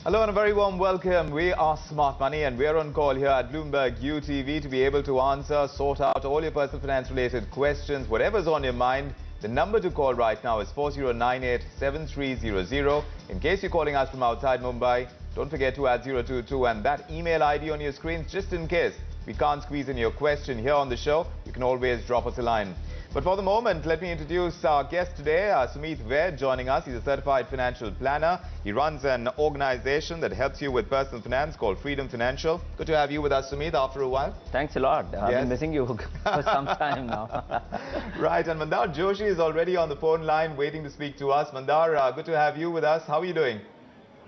Hello and a very warm welcome. We are Smart Money and we are on call here at Bloomberg UTV to be able to answer, sort out all your personal finance related questions, whatever's on your mind. The number to call right now is 4098-7300. In case you're calling us from outside Mumbai, don't forget to add 022 and that email ID on your screens just in case we can't squeeze in your question here on the show. You can always drop us a line. But for the moment, let me introduce our guest today, Sumeet Vaid, joining us. He's a certified financial planner. He runs an organization that helps you with personal finance called Ffreedom Financial. Good to have you with us, Sumeet, after a while. Thanks a lot. I've been missing you for some time now. Right, and Mandar Joshi is already on the phone line waiting to speak to us. Mandar, good to have you with us. How are you doing?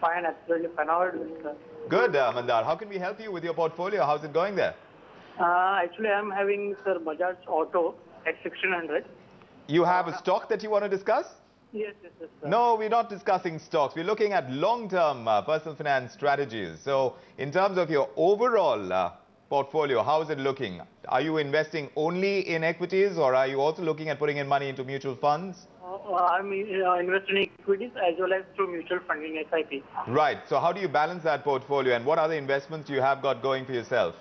Fine, absolutely fine. How are you doing, sir? Good, Mandar. How can we help you with your portfolio? How's it going there? Actually, I'm having, sir, Bajaj Auto at 1600. You have a stock that you want to discuss? Yes, sir. No, we're not discussing stocks. We're looking at long-term personal finance strategies. So, in terms of your overall portfolio, how is it looking? Are you investing only in equities or are you also looking at putting in money into mutual funds? I'm investing in equities as well as through mutual funding SIP. Right. So, how do you balance that portfolio and what other investments you have got going for yourself?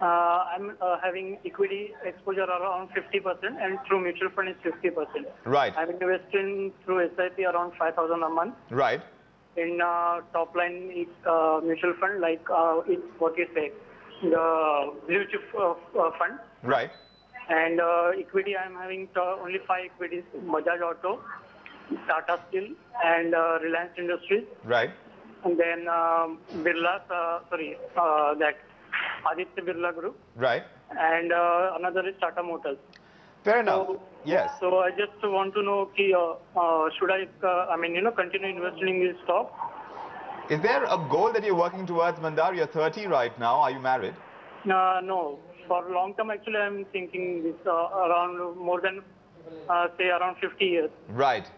I'm having equity exposure around 50% and through mutual fund is 50%. Right. I'm investing through SIP around 5,000 a month. Right. In top line, it's mutual fund like it's what you say, the blue chip fund. Right. And equity, I'm having only 5 equities: Bajaj Auto, Tata Steel, and Reliance Industries. Right. And then that Aditya Birla Group. Right. And another is Tata Motors. Fair enough. Yes. So I just want to know, should I, continue investing in this stock? Is there a goal that you're working towards, Mandar? You're 30 right now. Are you married? No. For long term, actually, I'm thinking this around more than, say, around 50 years. Right.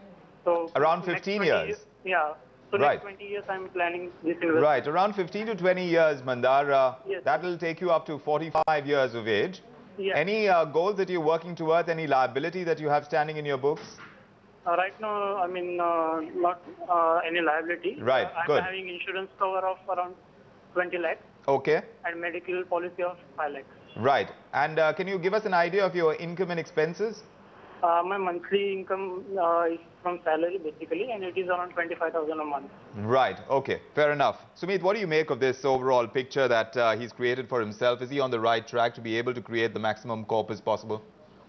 So around 15 years? Yeah. So right. Next 20 years, I'm planning this investment. Right. Around 15 to 20 years, Mandar. Yes. That will take you up to 45 years of age. Yes. Any goals that you're working towards? Any liability that you have standing in your books? Right now, not any liability. Right. Good. I'm having insurance cover of around 20 lakhs. Okay. And medical policy of 5 lakhs. Right. And can you give us an idea of your income and expenses? My monthly income is from salary basically, and it is around 25,000 a month. Right. Okay. Fair enough. Sumeet, what do you make of this overall picture that he's created for himself? Is he on the right track to be able to create the maximum corpus possible?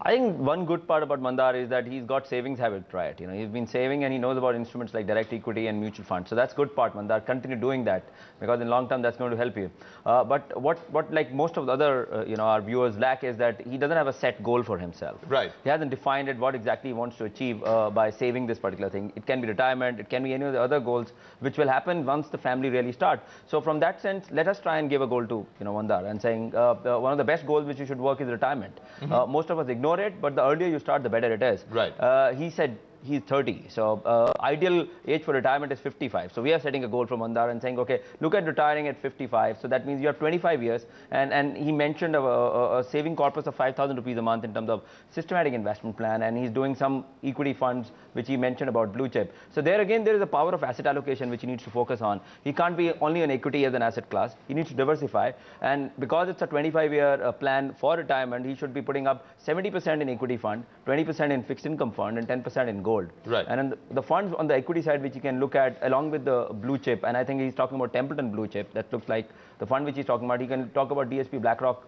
I think one good part about Mandar is that he's got savings habit, right? He's been saving and he knows about instruments like direct equity and mutual funds. So that's good part, Mandar. Continue doing that because in long term that's going to help you. But what like most of the other our viewers lack is that he doesn't have a set goal for himself. Right. He hasn't defined it what exactly he wants to achieve by saving this particular thing. It can be retirement. It can be any of the other goals which will happen once the family really starts. So from that sense, let us try and give a goal to Mandar and saying one of the best goals which you should work is retirement. Most of us ignore it, but the earlier you start, the better it is. Right. He said he's 30, so ideal age for retirement is 55. So we are setting a goal for Mandar and saying, okay, look at retiring at 55. So that means you have 25 years. And he mentioned a saving corpus of 5,000 rupees a month in terms of systematic investment plan. And he's doing some equity funds, which he mentioned about blue chip. So there again, there is a power of asset allocation, which he needs to focus on. He can't be only on equity as an asset class. He needs to diversify. And because it's a 25-year plan for retirement, he should be putting up 70% in equity fund, 20% in fixed income fund, and 10% in gold. Right. And the funds on the equity side, which you can look at along with the blue chip, and I think he's talking about Templeton blue chip. That looks like the fund which he's talking about. He can talk about DSP BlackRock,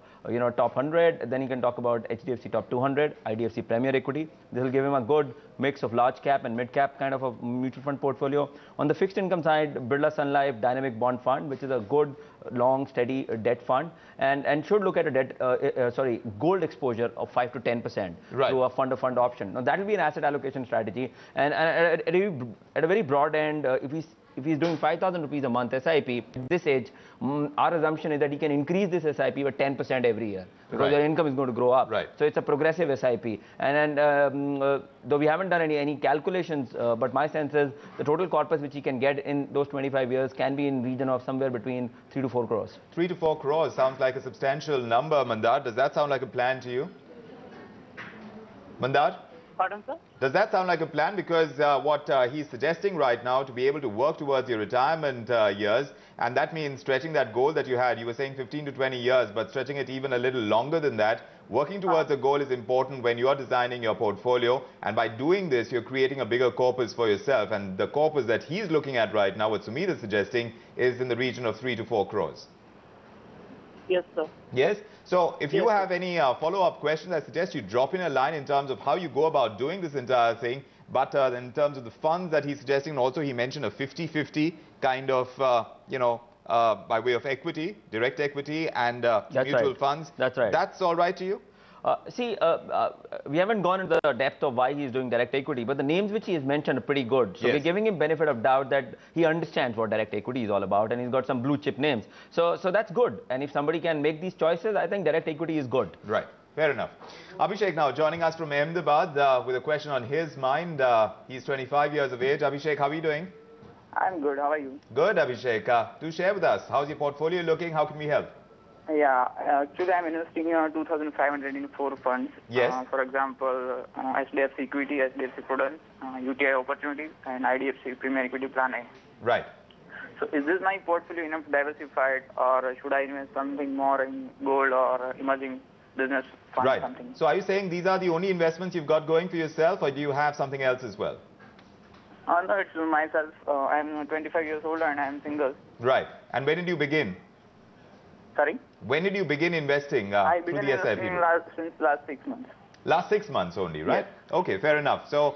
top 100. Then he can talk about HDFC top 200, IDFC Premier Equity. This will give him a good mix of large cap and mid cap kind of a mutual fund portfolio. On the fixed income side, Birla Sun Life Dynamic Bond Fund, which is a good long steady debt fund, and should look at a gold exposure of 5 to 10% right. through a fund-of-fund option. Now that will be an asset allocation strategy, and at a very broad end, if he's doing 5,000 rupees a month SIP at this age, our assumption is that he can increase this SIP by 10% every year because right. your income is going to grow up. Right. So it's a progressive SIP. And though we haven't done any calculations, but my sense is the total corpus which he can get in those 25 years can be in region of somewhere between 3 to 4 crores. 3 to 4 crores sounds like a substantial number, Mandar. Does that sound like a plan to you? Mandar? Pardon, sir? Does that sound like a plan? Because what he's suggesting right now to be able to work towards your retirement years, and that means stretching that goal that you had. You were saying 15 to 20 years, but stretching it even a little longer than that. Working towards a goal is important when you're designing your portfolio, and by doing this, you're creating a bigger corpus for yourself. And the corpus that he's looking at right now, what Sumeet is suggesting, is in the region of 3 to 4 crores. Yes, sir. Yes. So if you Yes, have any follow-up questions, I suggest you drop in a line in terms of how you go about doing this entire thing. But in terms of the funds that he's suggesting, and also he mentioned a 50-50 kind of, by way of equity, direct equity and mutual funds. That's right. That's all right to you? We haven't gone into the depth of why he's doing direct equity, but the names which he has mentioned are pretty good. So Yes. we're giving him benefit of doubt that he understands what direct equity is all about, and he's got some blue chip names. So that's good. And if somebody can make these choices, I think direct equity is good. Right. Fair enough. Abhishek now joining us from Ahmedabad with a question on his mind. He's 25 years of age. Abhishek, how are you doing? I'm good. How are you? Good, Abhishek. Do share with us. How's your portfolio looking? How can we help? Yeah, actually I'm investing 2,500 in 4 funds. Yes. For example, HDFC Equity, HDFC Prudence, UTI Opportunities, and IDFC Premier Equity Plan A. Right. So is this my portfolio enough diversified, or should I invest something more in gold or emerging business fund Right. something? So are you saying these are the only investments you've got going for yourself, or do you have something else as well? No, it's myself. I'm 25 years old and I'm single. Right. And when did you begin? Sorry? When did you begin investing I through began the SIP? investing since last 6 months. Last 6 months only, right? Yes. Okay, fair enough. So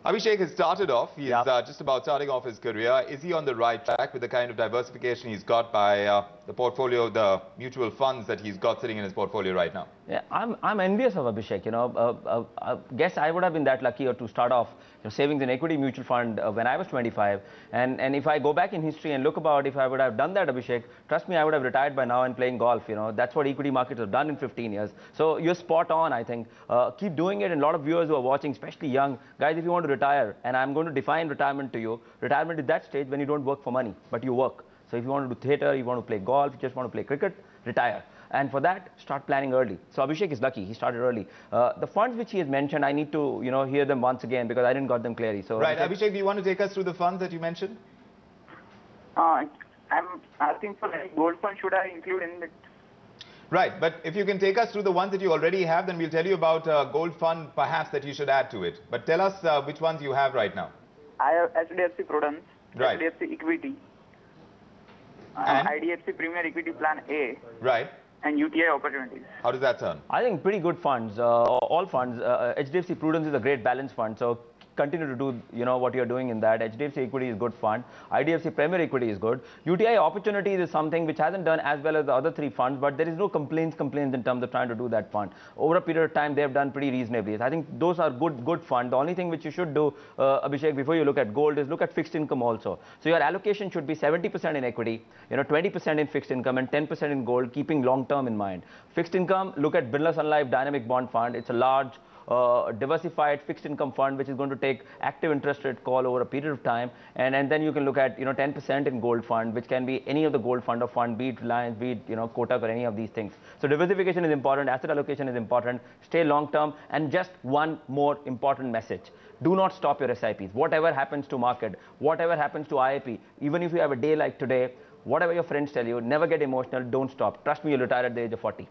Abhishek has started off. He's just about starting off his career. Is he on the right track with the kind of diversification he's got by the portfolio, the mutual funds that he's got sitting in his portfolio right now? Yeah, I'm envious of Abhishek. I guess I would have been that lucky to start off savings in equity mutual fund when I was 25. And if I go back in history and look about if I would have done that, Abhishek, trust me, I would have retired by now and playing golf. That's what equity markets have done in 15 years. So you're spot on, I think. Keep doing it. And a lot of viewers who are watching, especially young guys, if you want to retire, and I'm going to define retirement to you. Retirement is that stage when you don't work for money, but you work. So if you want to do theatre, you want to play golf, you just want to play cricket, retire. And for that, start planning early. So Abhishek is lucky. He started early. The funds which he has mentioned, I need to, hear them once again because I didn't got them clearly. So right. Abhishek, do you want to take us through the funds that you mentioned? I'm asking for any gold fund should I include in it? Right. But if you can take us through the ones that you already have, then we'll tell you about gold fund perhaps that you should add to it. But tell us which ones you have right now. I have HDFC Prudence, Right. HDFC Equity, And? IDFC Premier Equity Plan A, Right. and UTI Opportunities. How does that sound? I think pretty good funds, all funds. HDFC Prudence is a great balance fund. So continue to do, what you're doing in that. HDFC Equity is good fund. IDFC Premier Equity is good. UTI Opportunities is something which hasn't done as well as the other 3 funds, but there is no complaints in terms of trying to do that fund. Over a period of time, they have done pretty reasonably. I think those are good fund. The only thing which you should do, Abhishek, before you look at gold is look at fixed income also. So your allocation should be 70% in equity, 20% in fixed income and 10% in gold, keeping long term in mind. Fixed income, look at Birla Sun Life Dynamic Bond Fund. It's a large diversified fixed income fund which is going to take active interest rate call over a period of time, and then you can look at 10% in gold fund, which can be any of the gold fund or fund, be it Reliance, be it Kotak or any of these things. So diversification is important, asset allocation is important, stay long term. And just one more important message: do not stop your SIPs. Whatever happens to market, whatever happens to IIP, even if you have a day like today, whatever your friends tell you, never get emotional, don't stop. Trust me, you'll retire at the age of 40.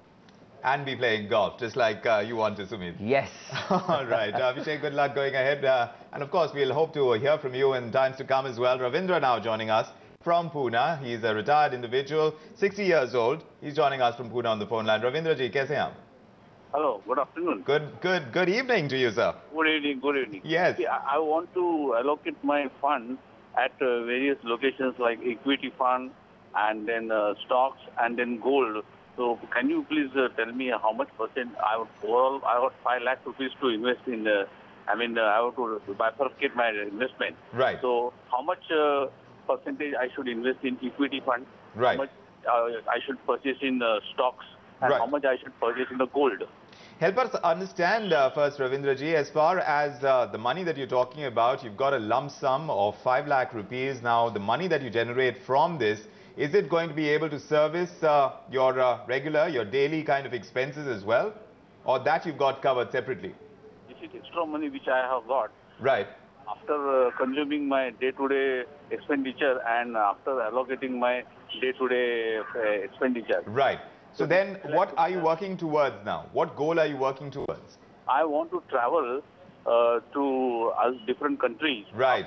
And be playing golf, just like you want to, Sumeet. Yes. All right. Abhishek, good luck going ahead. And of course, we'll hope to hear from you in times to come as well. Ravindra now joining us from Pune. He's a retired individual, 60 years old. He's joining us from Pune on the phone line. Ravindra ji, kaise hain aap? Hello, good afternoon. Good evening to you, sir. Good evening. Yes. See, I want to allocate my funds at various locations like equity fund and then stocks and then gold. So can you please tell me how much percent I got 5 lakh rupees to invest in I have to bifurcate my investment. Right. So how much percentage I should invest in equity fund? Right. How much I should purchase in stocks? And Right. how much I should purchase in the gold? Help us understand first, Ravindra ji, as far as the money that you're talking about, you've got a lump sum of 5 lakh rupees. Now, the money that you generate from this, is it going to be able to service your daily kind of expenses as well? Or that you've got covered separately? It's extra money which I have got, Right. after consuming my day-to-day expenditure and after allocating my day-to-day expenditure. Right. So then what are you working towards now? What goal are you working towards? I want to travel to different countries. Right.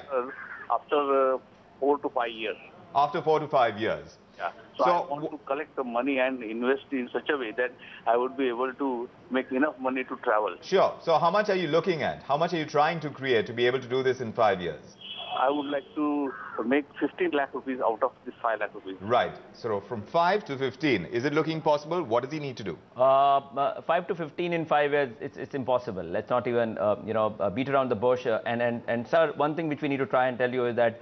After 4 to 5 years. After 4 to 5 years. Yeah. So I want to collect the money and invest in such a way that I would be able to make enough money to travel. Sure. So how much are you looking at? How much are you trying to create to be able to do this in 5 years? I would like to make 15 lakh rupees out of this 5 lakh rupees. Right. So from 5 to 15, is it looking possible? What does he need to do? 5 to 15 in 5 years, it's impossible. Let's not even, beat around the bush. And sir, one thing which we need to try and tell you is that,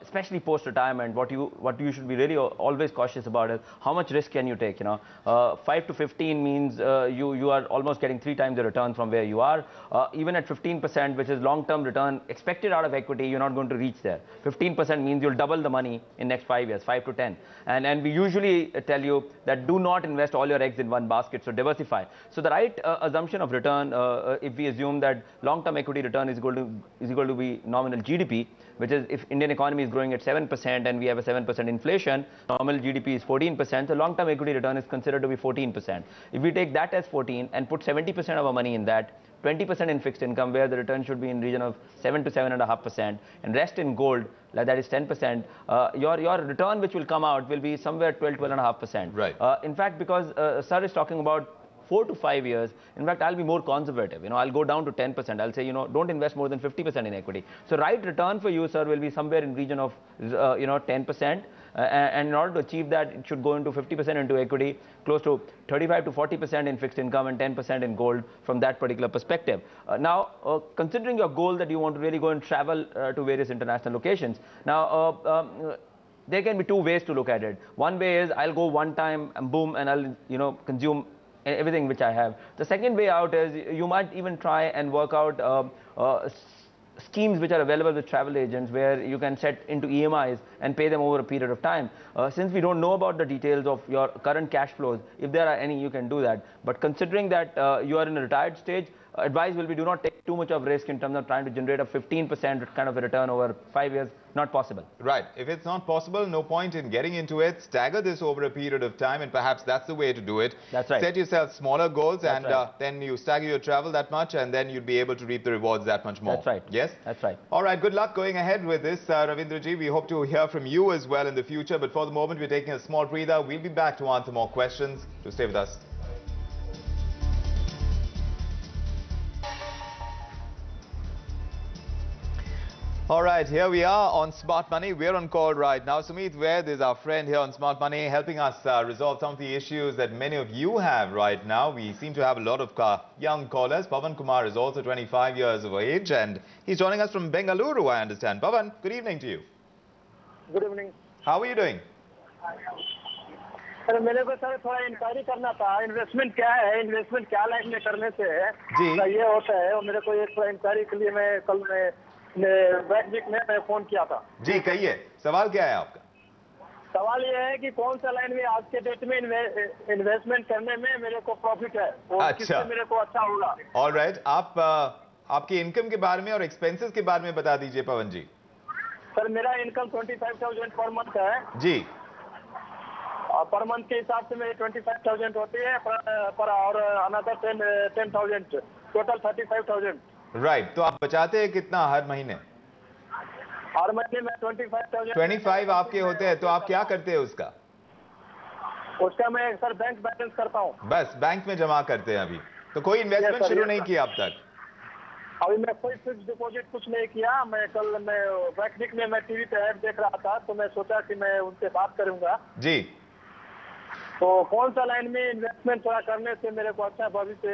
especially post-retirement, what you should be really always cautious about is how much risk can you take, 5 to 15 means you are almost getting 3 times the return from where you are. Even at 15%, which is long-term return expected out of equity, you're not going to reach there. 15% means you'll double the money in next 5 years, 5 to 10. And we usually tell you that do not invest all your eggs in one basket, so diversify. So the right assumption of return, if we assume that long-term equity return is equal to be nominal GDP, which is if Indian economy is growing at 7% and we have a 7% inflation, nominal GDP is 14%, so long-term equity return is considered to be 14%. If we take that as 14 and put 70% of our money in that, 20% in fixed income, where the return should be in region of 7 to 7.5%, and rest in gold, like that is 10%. Your return which will come out will be somewhere 12.5%. Right. In fact, because sir is talking about 4 to 5 years, in fact, I'll be more conservative. I'll go down to 10%. I'll say, don't invest more than 50% in equity. So right return for you, sir, will be somewhere in region of, 10%. And in order to achieve that, it should go into 50% into equity, close to 35 to 40% in fixed income, and 10% in gold from that particular perspective. Now, considering your goal that you want to really go and travel to various international locations, now, there can be 2 ways to look at it. One way is I'll go one time and boom, and I'll, consume everything which I have. The second way out is you might even try and work out schemes which are available with travel agents where you can set into EMIs and pay them over a period of time. Since we don't know about the details of your current cash flows, if there are any, you can do that. But considering that you are in a retired stage, advice will be do not take too much of risk in terms of trying to generate a 15% kind of a return over 5 years. Not possible. Right. If it's not possible, no point in getting into it. Stagger this over a period of time, and perhaps that's the way to do it. That's right. Set yourself smaller goals, that's and right. Then you stagger your travel that much, and then you'll be able to reap the rewards that much more. That's right. Yes? That's right. All right. Good luck going ahead with this, Ravindraji. We hope to hear from you as well in the future. But for the moment, we're taking a small breather. We'll be back to answer more questions. To stay with us. All right, here we are on Smart Money. We're on call right now. Sumeet Vaid is our friend here on Smart Money, helping us resolve some of the issues that many of you have right now. We seem to have a lot of young callers. Pavan Kumar is also 25 years of age, and he's joining us from Bengaluru, I understand. Pavan, good evening to you. Good evening. How are you doing? Sir मेरे को sir थोड़ा inquiry करना था investment क्या है investment क्या life में करने से जी ये होता है और मेरे को एक इंक्वायरी के लिए मैं कल बैक वीक में मैं फोन किया था जी कहिए सवाल क्या है आपका सवाल ये है कि कौन सा लाइन में आज के डेट में इन्वेस्टमेंट करने में मेरे को प्रॉफिट है और किससे मेरे को अच्छा होगा ऑलराइट आप आपकी इनकम के बारे में और एक्सपेंसेस के बारे में बता दीजिए पवन जी सर मेरा इनकम 25,000 पर मंथ है जी पर मंथ के हिसाब से मेरी 25,000 होती है पर और अनदर 10,000 टोटल 35,000 राइट तो आप बचाते हैं कितना हर महीने हर महीने में 25,000 25 आपके होते हैं तो आप क्या करते हैं उसका मैं सर बैंक बैलेंस करता हूँ बस बैंक में जमा करते हैं अभी तो कोई इन्वेस्टमेंट शुरू नहीं किया अब तक अभी मैं कोई फिक्स डिपॉजिट कुछ नहीं किया मैं कल बैक वीक में मैं टीवी पे ऐड देख रहा था तो मैं सोचा कि मैं उनसे बात करूंगा जी तो कौन सा लाइन में इन्वेस्टमेंट थोड़ा करने से मेरे को अच्छा भविष्य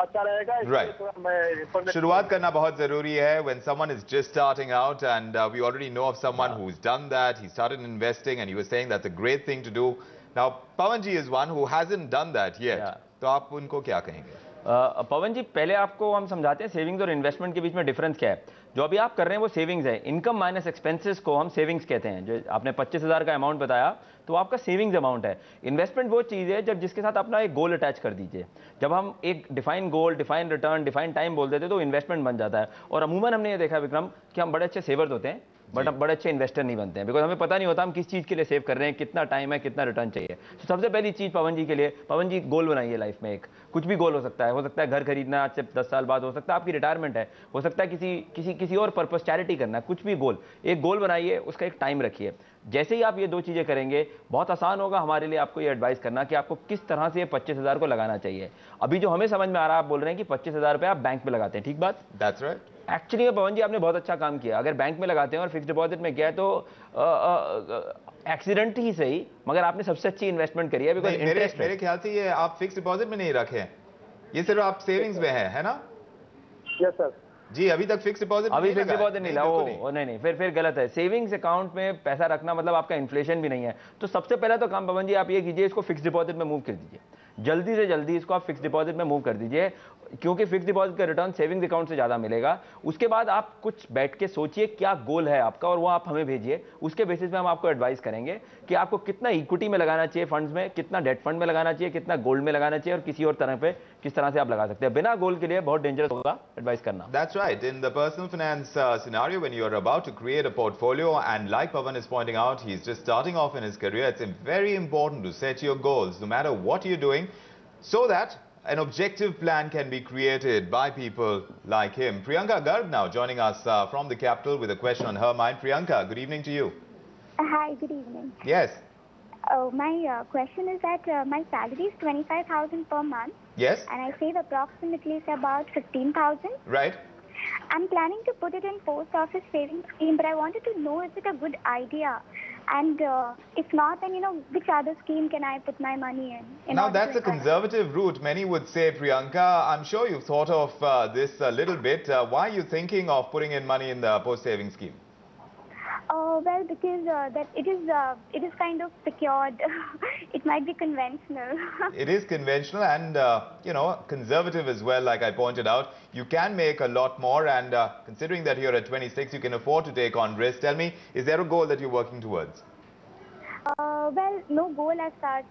अच्छा रहेगा राइट शुरुआत करना बहुत जरूरी है when someone is just starting out and we already know of someone who's done that he started investing and he was saying that's a great thing to do now Pavan ji is one who hasn't done that yet तो आप उनको क्या कहेंगे पवन जी, पहले आपको हम समझाते हैं सेविंग्स और इन्वेस्टमेंट के बीच में डिफरेंस क्या है। जो अभी आप कर रहे हैं वो सेविंग्स है। इनकम माइनस एक्सपेंसेस को हम सेविंग्स कहते हैं। जो आपने 25,000 का अमाउंट बताया तो आपका सेविंग्स अमाउंट है। इन्वेस्टमेंट वो चीज़ है जब जिसके साथ अपना एक गोल अटैच कर दीजिए। जब हम एक डिफाइन गोल, डिफाइन रिटर्न, डिफाइन टाइम बोल देते हैं तो इन्वेस्टमेंट बन जाता है। और अमूमन हमने ये देखा विक्रम कि हम बड़े अच्छे सेवर्स होते हैं बट अब बड़े अच्छे इन्वेस्टर नहीं बनते हैं, बिकॉज हमें पता नहीं होता हम किस चीज़ के लिए सेव कर रहे हैं, कितना टाइम है, कितना रिटर्न चाहिए। तो सबसे पहली चीज़ पवन जी के लिए, पवन जी गोल बनाइए लाइफ में। एक कुछ भी गोल हो सकता है घर खरीदना आज से 10 साल बाद, हो सकता है आपकी रिटायरमेंट है, हो सकता है किसी और पर्पस चैरिटी करना, कुछ भी गोल। एक गोल बनाइए, उसका एक टाइम रखिए। जैसे ही आप ये दो चीज़ें करेंगे बहुत आसान होगा हमारे लिए आपको ये एडवाइस करना कि आपको किस तरह से ये 25,000 को लगाना चाहिए। अभी जो हमें समझ में आ रहा है, आप बोल रहे हैं कि 25,000 रुपये आप बैंक में लगाते हैं, ठीक बात? That's right. एक्चुअली पवन जी आपने बहुत अच्छा काम किया। अगर बैंक में लगाते हैं और फिक्स डिपॉजिट में गया तो एक्सीडेंट ही सही, मगर आपने सबसे अच्छी इन्वेस्टमेंट करी है। बिकॉज मेरे ख्याल से ये आप फिक्स डिपॉजिट में नहीं रखे हैं, ये सिर्फ आप सेविंग्स में है ना? Yes sir. जी, अभी तक फिक्स डिपॉजिट अभी फिक्स डिपॉजिट नहीं लाओ, नहीं, फिर गलत है। सेविंग्स अकाउंट में पैसा रखना मतलब आपका इन्फ्लेशन भी नहीं है। तो सबसे पहला तो काम पवन जी आप ये कीजिए, इसको फिक्स डिपॉजिट में मूव कर दीजिए। जल्दी से जल्दी इसको आप फिक्स डिपॉजिट में मूव कर दीजिए, क्योंकि फिक्स डिपॉजिट का रिटर्न सेविंग्स अकाउंट से ज़्यादा मिलेगा। उसके बाद आप कुछ बैठ के सोचिए क्या गोल है आपका, और वो आप हमें भेजिए। उसके बेसिस पे हम आपको एडवाइस करेंगे कि आपको कितना इक्विटी में लगाना चाहिए फंड्स में, कितना डेट फंड में लगाना चाहिए, कितना गोल्ड में लगाना चाहिए, और किसी और तरह पे किस तरह से आप लगा सकते हैं। बिना गोल के लिए बहुत डेंजरस होगा एडवाइस करना। That's right. In the personal finance scenario, when you're about to create a portfolio, and like Pawan is pointing out, he's just starting off in his career, it's very important to set your goals, no matter what you're doing, so that an objective plan can be created by people like him. Priyanka Garg now joining us from the capital with a question on her mind. Priyanka, good evening to you. Hi, good evening. Yes. My question is that my salary is 25,000 per month. Yes. And I save approximately about 15,000. Right. I'm planning to put it in post office savings scheme, but I wanted to know is it a good idea? And if not, then which other scheme can I put my money in? Now that's a conservative route, many would say, Priyanka. I'm sure you've thought of this a little bit. Why are you thinking of putting in money in the post saving scheme? Well, because that it is kind of secured. It might be conventional. It is conventional and conservative as well. Like I pointed out, you can make a lot more, and considering that you're at 26, you can afford to take on risk. Tell me, is there a goal that you're working towards? Well, no goal as such,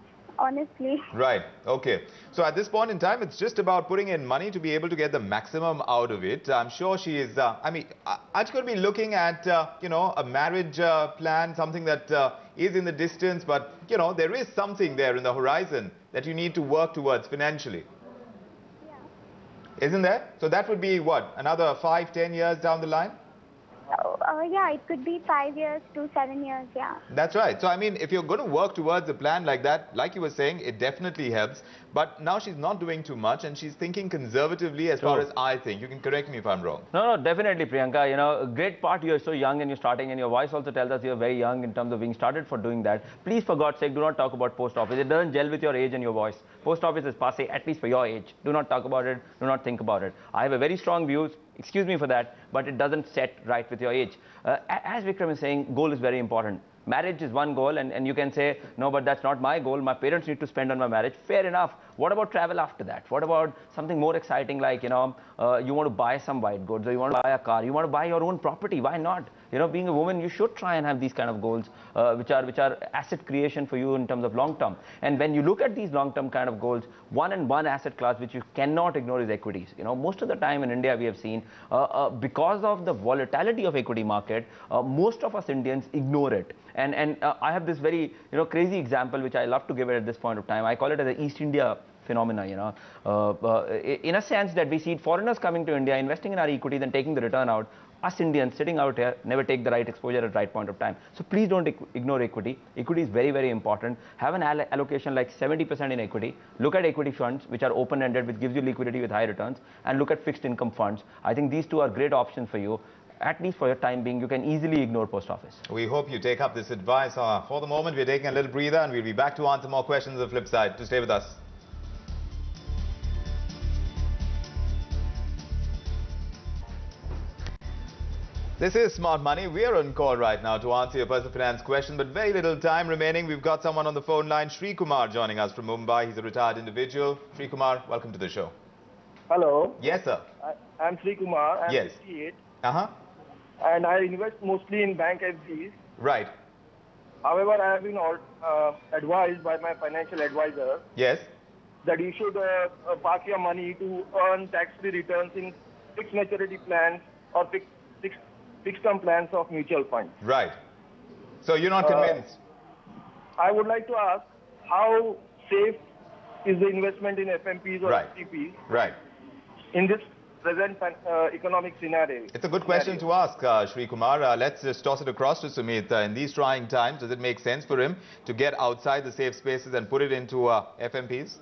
honestly. Right. Okay. So at this point in time, it's just about putting in money to be able to get the maximum out of it. I'm sure she is, Aaj could be looking at, a marriage plan, something that is in the distance, but, there is something there in the horizon that you need to work towards financially. Yeah. Isn't there? So that would be what? Another 5-10 years down the line? Yeah, it could be 5 years to 7 years, yeah. That's right. So, if you're going to work towards a plan like that, like you were saying, it definitely helps. But now she's not doing too much, and she's thinking conservatively as far as I think. You can correct me if I'm wrong. No, definitely, Priyanka. A great part, you're so young and you're starting, and your voice also tells us you're very young in terms of being started for doing that. Please, for God's sake, do not talk about post office. It doesn't gel with your age and your voice. Post office is passé, at least for your age. Do not talk about it. Do not think about it. I have a very strong views. Excuse me for that, but it doesn't set right with your age. As Vikram is saying, goal is very important. Marriage is one goal, and you can say, no, but that's not my goal. My parents need to spend on my marriage. Fair enough. What about travel after that? What about something more exciting like, you want to buy some white goods, or you want to buy a car, you want to buy your own property. Why not? Being a woman, you should try and have these kind of goals, which are asset creation for you in terms of long term. And when you look at these long term kind of goals, one asset class which you cannot ignore is equities. Most of the time in India we have seen, because of the volatility of equity market, most of us Indians ignore it. And I have this very crazy example which I love to give it at this point of time. I call it as the East India phenomena, in a sense that we see foreigners coming to India, investing in our equities and taking the return out. Us Indians sitting out here never take the right exposure at the right point of time. So please don't ignore equity. Equity is very, very important. Have an allocation like 70% in equity. Look at equity funds which are open-ended, which gives you liquidity with high returns, and look at fixed income funds. I think these two are great options for you. At least for your time being, you can easily ignore post office. We hope you take up this advice. For the moment, we're taking a little breather, and we'll be back to answer more questions on the flip side. To stay with us. This is Smart Money. We're on call right now to answer your personal finance question, but very little time remaining. We've got someone on the phone line, Shri Kumar, joining us from Mumbai. He's a retired individual. Shri Kumar, welcome to the show. Hello. Yes, sir. I'm Sri Kumar. I'm Yes. 58. Uh-huh. And I invest mostly in bank FDs. Right. However, I have been advised by my financial advisor Yes. that you should park your money to earn tax-free returns in fixed maturity plans or fixed term plans of mutual funds. Right. So you're not convinced? I would like to ask, how safe is the investment in FMPs or Right. FTPs Right. in this present economic scenario? It's a good question to ask, Sri Kumar. Let's just toss it across to Sumeet. In these trying times, does it make sense for him to get outside the safe spaces and put it into FMPs?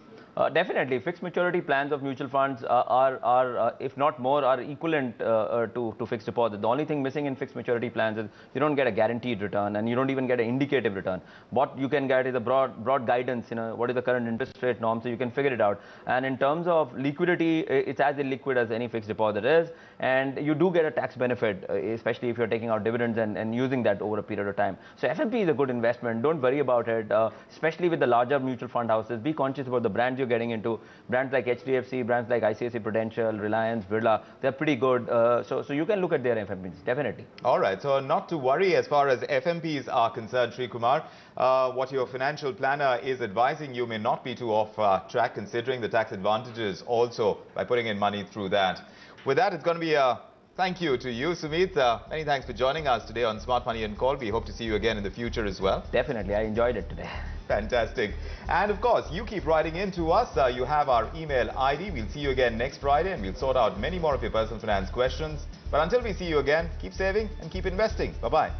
Definitely, fixed maturity plans of mutual funds are if not more, are equivalent to fixed deposit. The only thing missing in fixed maturity plans is you don't get a guaranteed return, and you don't even get an indicative return. What you can get is a broad guidance. What is the current interest rate norm, so you can figure it out. And in terms of liquidity, it's as illiquid as any fixed deposit is, and you do get a tax benefit, especially if you're taking out dividends and using that over a period of time. So FMP is a good investment. Don't worry about it, especially with the larger mutual fund houses. Be conscious about the brands you're getting into. Brands like HDFC, brands like ICICI Prudential, Reliance, Birla, they're pretty good. So you can look at their FMPs, definitely. All right, so not to worry as far as FMPs are concerned, Sri Kumar. What your financial planner is advising you may not be too off track, considering the tax advantages also by putting in money through that. With that, it's going to be a thank you to you, Sumeet. Many thanks for joining us today on Smart Money and Call. We hope to see you again in the future as well. Definitely, I enjoyed it today. Fantastic. And of course, you keep writing in to us. You have our email ID. We'll see you again next Friday, and we'll sort out many more of your personal finance questions. But until we see you again, keep saving and keep investing. Bye-bye.